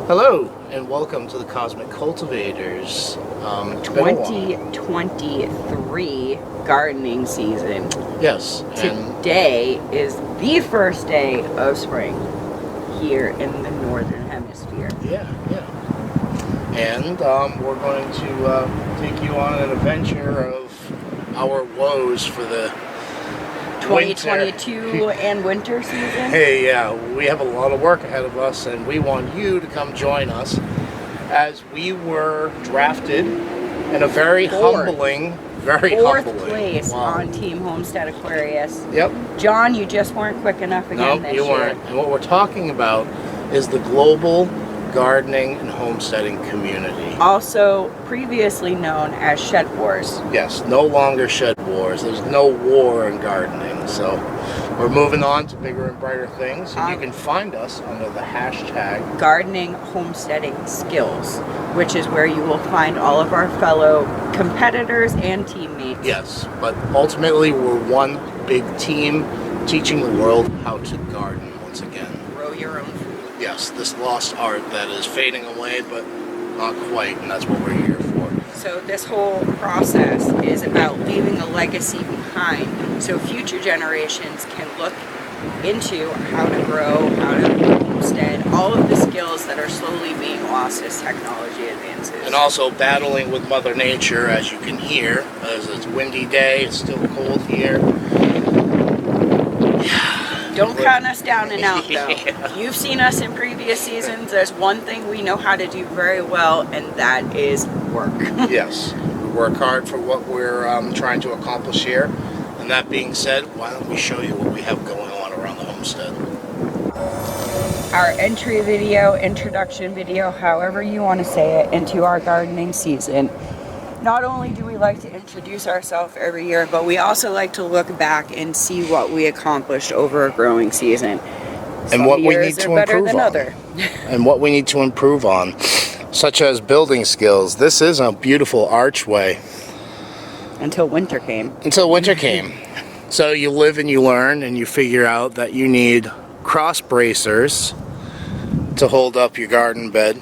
Hello, and welcome to the Cosmic Cultivators 2023 gardening season. Yes. Today is the first day of spring here in the Northern Hemisphere. Yeah. And we're going to take you on an adventure of our woes for the 2022 and winter season. Hey, yeah, we have a lot of work ahead of us, and we want you to come join us as we were drafted in a very Fourth place on Team Homestead Aquarius. Yep. John, you just weren't quick enough again this year. No, you weren't. And what we're talking about is the global gardening and homesteading community. Also previously known as Shed Wars. Yes, no longer Shed Wars. There's no war in gardening. So we're moving on to bigger and brighter things. And you can find us under the hashtag Gardening Homesteading Skills, which is where you will find all of our fellow competitors and teammates. Yes, but ultimately we're one big team teaching the world how to garden once again. Grow your own food. Yes, this lost art that is fading away, but not quite, and that's what we're here for. So this whole process is about leaving a legacy behind so future generations can look into how to grow, how to homestead, all of the skills that are slowly being lost as technology advances. And also battling with Mother Nature, as you can hear, as it's a windy day, it's still cold here. Don't count us down and out, though. Yeah. You've seen us in previous seasons. There's one thing we know how to do very well, and that is work. Yes, we work hard for what we're trying to accomplish here. And that being said, why don't we show you what we have going on around the homestead. Our entry video, introduction video, however you want to say it, into our gardening season. Not only do we like to introduce ourselves every year, but we also like to look back and see what we accomplished over a growing season. And what we need to improve on. And what we need to improve on, such as building skills. This is a beautiful archway. Until winter came. So you live and you learn, and you figure out that you need cross bracers to hold up your garden bed,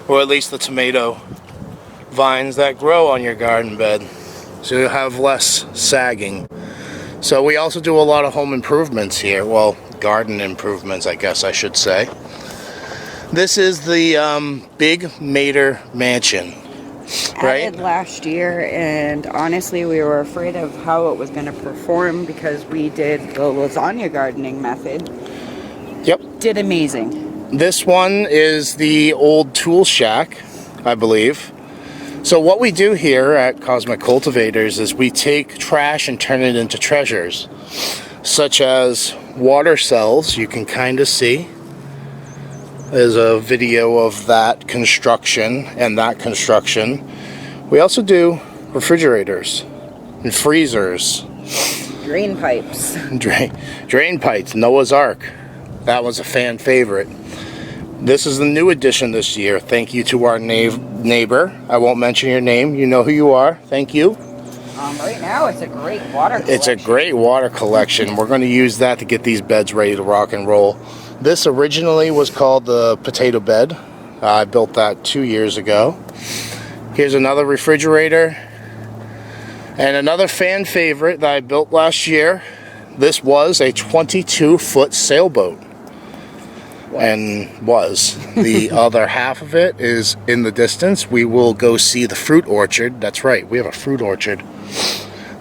or at least the tomato vines that grow on your garden bed, so you have less sagging. So we also do a lot of home improvements here. Well, garden improvements, I guess I should say. This is the Big Mater Mansion. Right? Added last year, and honestly we were afraid of how it was going to perform because we did the lasagna gardening method. Yep. Did amazing. This one is the old tool shack, I believe. So what we do here at Cosmic Cultivators is we take trash and turn it into treasures, such as water cells. You can kind of see. There's a video of that construction and that construction. We also do refrigerators and freezers. Drain pipes. Drain pipes, Noah's Ark. That was a fan favorite. This is the new addition this year. Thank you to our neighbor. I won't mention your name. You know who you are. Thank you. Right now it's a great water collection. It's a great water collection. We're going to use that to get these beds ready to rock and roll. This originally was called the potato bed. I built that 2 years ago. Here's another refrigerator. And another fan favorite that I built last year. This was a 22-foot sailboat. The other half of it is in the distance. We will go see the fruit orchard. That's right, we have a fruit orchard.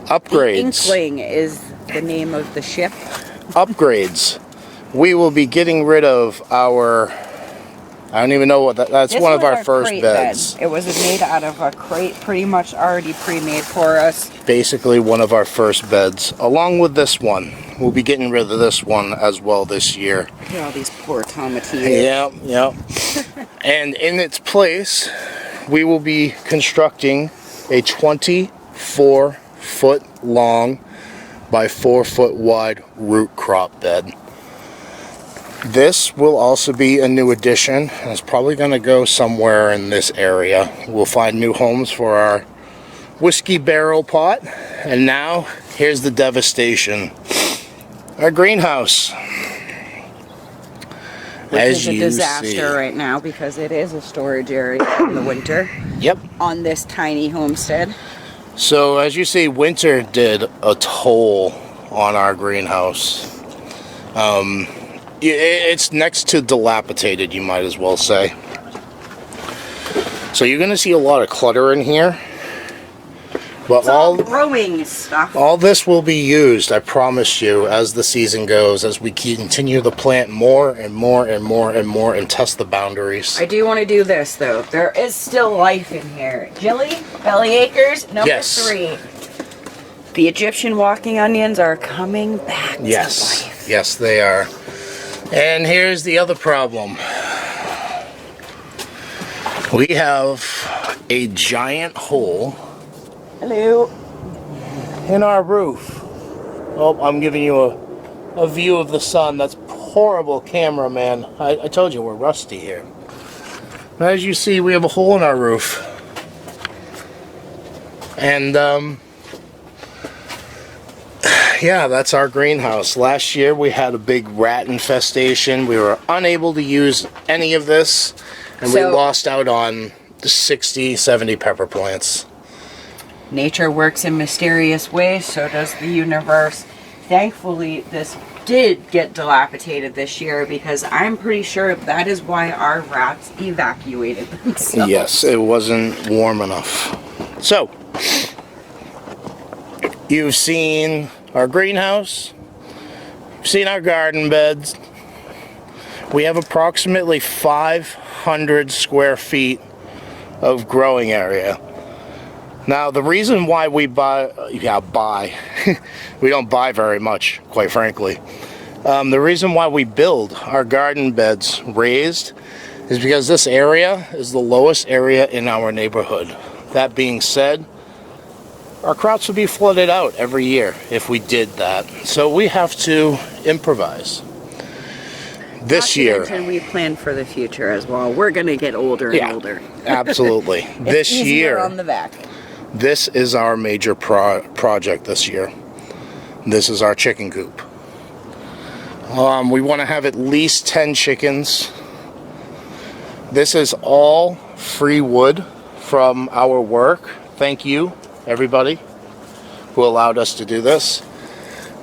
Upgrades. The Inkling is the name of the ship. Upgrades. We will be getting rid of our, I don't even know what that's one of our first beds. It was made out of a crate, pretty much already pre-made for us. Basically one of our first beds, along with this one. We'll be getting rid of this one as well this year. Look at all these poor tomatillos. Yeah. And in its place, we will be constructing a 24-foot long by 4-foot wide root crop bed. This will also be a new addition. It's probably going to go somewhere in this area. We'll find new homes for our whiskey barrel pot. And now, here's the devastation. Our greenhouse. which As is a you disaster see. right now because it is a storage area in the winter Yep. on this tiny homestead. So as you see, winter did a toll on our greenhouse. It's next to dilapidated, you might as well say. So you're going to see a lot of clutter in here. But It's all growing stuff. all this will be used, I promise you, as the season goes, as we continue to plant more and more and more and more and test the boundaries. I do want to do this though. There is still life in here. Jilly, belly acres, number 3. The Egyptian walking onions are coming back to life. Yes, they are. And here's the other problem. We have a giant hole. Hello. In our roof. Oh, I'm giving you a view of the sun. That's horrible camera, man. I told you we're rusty here. As you see, we have a hole in our roof. And, yeah, that's our greenhouse. Last year we had a big rat infestation. We were unable to use any of this. And we lost out on 60, 70 pepper plants. Nature works in mysterious ways, so does the universe. Thankfully, this did get dilapidated this year because I'm pretty sure that is why our rats evacuated themselves. Yes, it wasn't warm enough. So, you've seen our greenhouse, you've seen our garden beds. We have approximately 500 square feet of growing area. Now, the reason why we buy, we don't buy very much, quite frankly. The reason why we build our garden beds raised is because this area is the lowest area in our neighborhood. That being said, our crops would be flooded out every year if we did that. So we have to improvise. This year, we plan for the future as well. We're going to get older and older. Absolutely. This year on the back. This is our major project this year. This is our chicken coop. We want to have at least 10 chickens. This is all free wood from our work. Thank you, everybody, who allowed us to do this.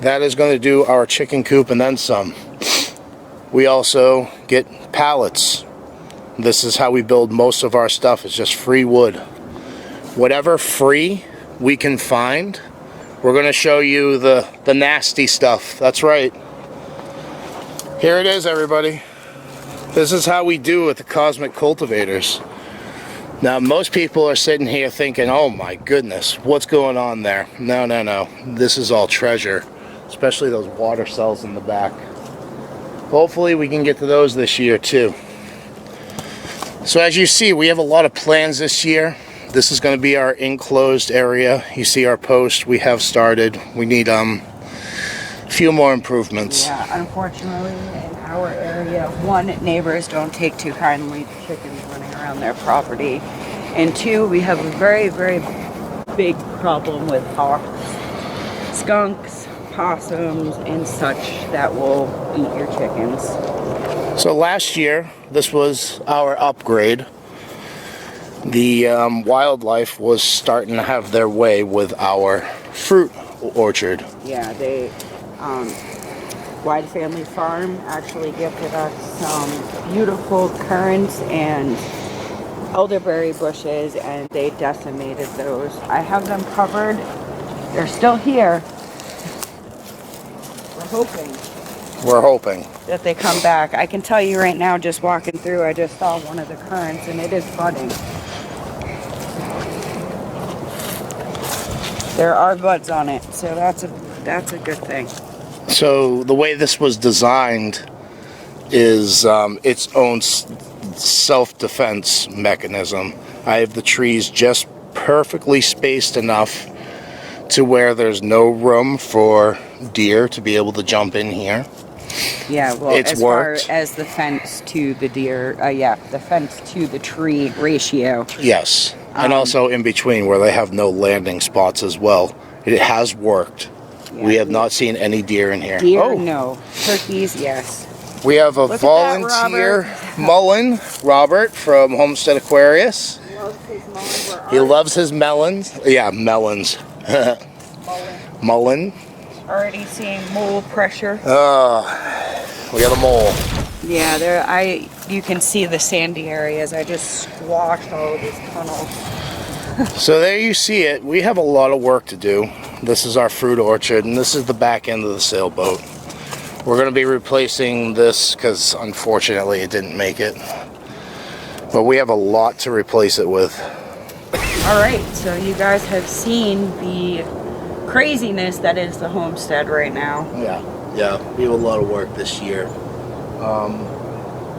That is going to do our chicken coop and then some. We also get pallets. This is how we build most of our stuff. It's just free wood. Whatever free we can find, we're going to show you the nasty stuff. That's right. Here it is, everybody. This is how we do with the cosmic cultivators. Now, most people are sitting here thinking, oh my goodness, what's going on there? No, no, no. This is all treasure, especially those water cells in the back. Hopefully we can get to those this year too. So as you see, we have a lot of plans this year. This is going to be our enclosed area. You see our post we have started. We need a few more improvements. Yeah, unfortunately in our area, 1, neighbors don't take too kindly to chickens running around their property. And 2, we have a very, very big problem with hawks, skunks, possums, and such that will eat your chickens. So last year, this was our upgrade. The wildlife was starting to have their way with our fruit orchard. Yeah, they, Wide Family Farm actually gifted us some beautiful currants and elderberry bushes, and they decimated those. I have them covered. They're still here. We're hoping that they come back. I can tell you right now, just walking through, I just saw one of the currants and it is budding. There are buds on it, so that's a good thing. So the way this was designed is its own self-defense mechanism. I have the trees just perfectly spaced enough to where there's no room for deer to be able to jump in here. Yeah, well, it's as worked. far as the fence to the deer, the fence to the tree ratio. Yes, and also in between where they have no landing spots as well. It has worked. Yeah, we have not seen any deer in here. Deer, no. Turkeys, yes. We have a Look at that, volunteer mullen, Robert from Homestead Aquarius. He loves his melons. Yeah, melons. Mullen. Already seeing mole pressure. We got a mole. Yeah, you can see the sandy areas. I just squashed all of this tunnel. So there you see it. We have a lot of work to do. This is our fruit orchard, and this is the back end of the sailboat. We're going to be replacing this because unfortunately it didn't make it. But we have a lot to replace it with. Alright, so you guys have seen the craziness that is the homestead right now. Yeah, we have a lot of work this year.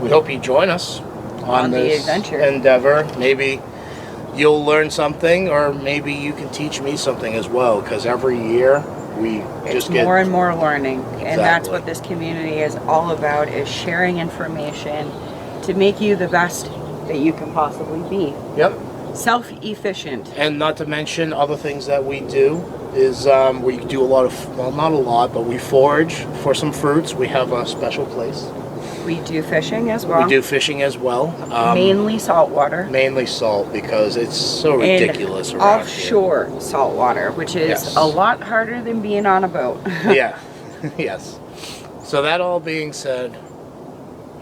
We hope you join us on this adventure endeavor. Maybe you'll learn something, or maybe you can teach me something as well, because every year it's more and more learning. And that's what this community is all about, is sharing information to make you the best that you can possibly be. Yep. Self-efficient. And not to mention other things that we do is we do a lot of, well, not a lot, but we forage for some fruits. We have a special place. We do fishing as well. We do fishing as well. Mainly saltwater. Mainly salt, because it's so ridiculous and around offshore here. saltwater, which is a lot harder than being on a boat. Yeah, yes. So that all being said,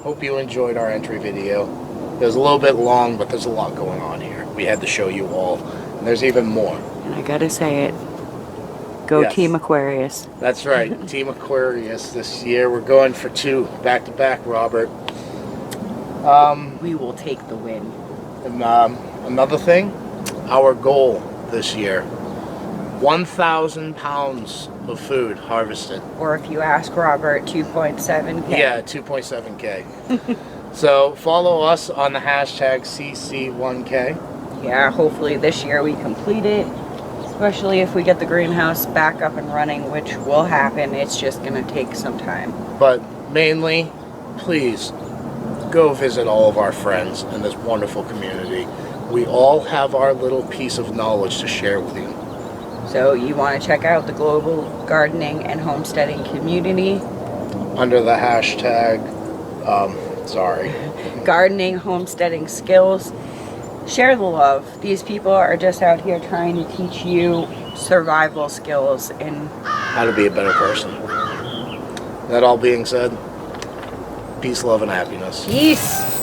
hope you enjoyed our entry video. It was a little bit long, but there's a lot going on here. We had to show you all, and there's even more. And I gotta say it. Go Yes. Team Aquarius. That's right, Team Aquarius this year. We're going for 2 back-to-back, Robert. We will take the win. And another thing, our goal this year, 1,000 pounds of food harvested. Or if you ask Robert, 2.7K. Yeah, 2.7K. So follow us on the hashtag CC1K. Yeah, hopefully this year we complete it. Especially if we get the greenhouse back up and running, which will happen. It's just going to take some time. But mainly, please go visit all of our friends in this wonderful community. We all have our little piece of knowledge to share with you. So you want to check out the global gardening and homesteading community. Under the hashtag, gardening, homesteading skills. Share the love. These people are just out here trying to teach you survival skills and how to be a better person. That all being said, peace, love, and happiness. Peace.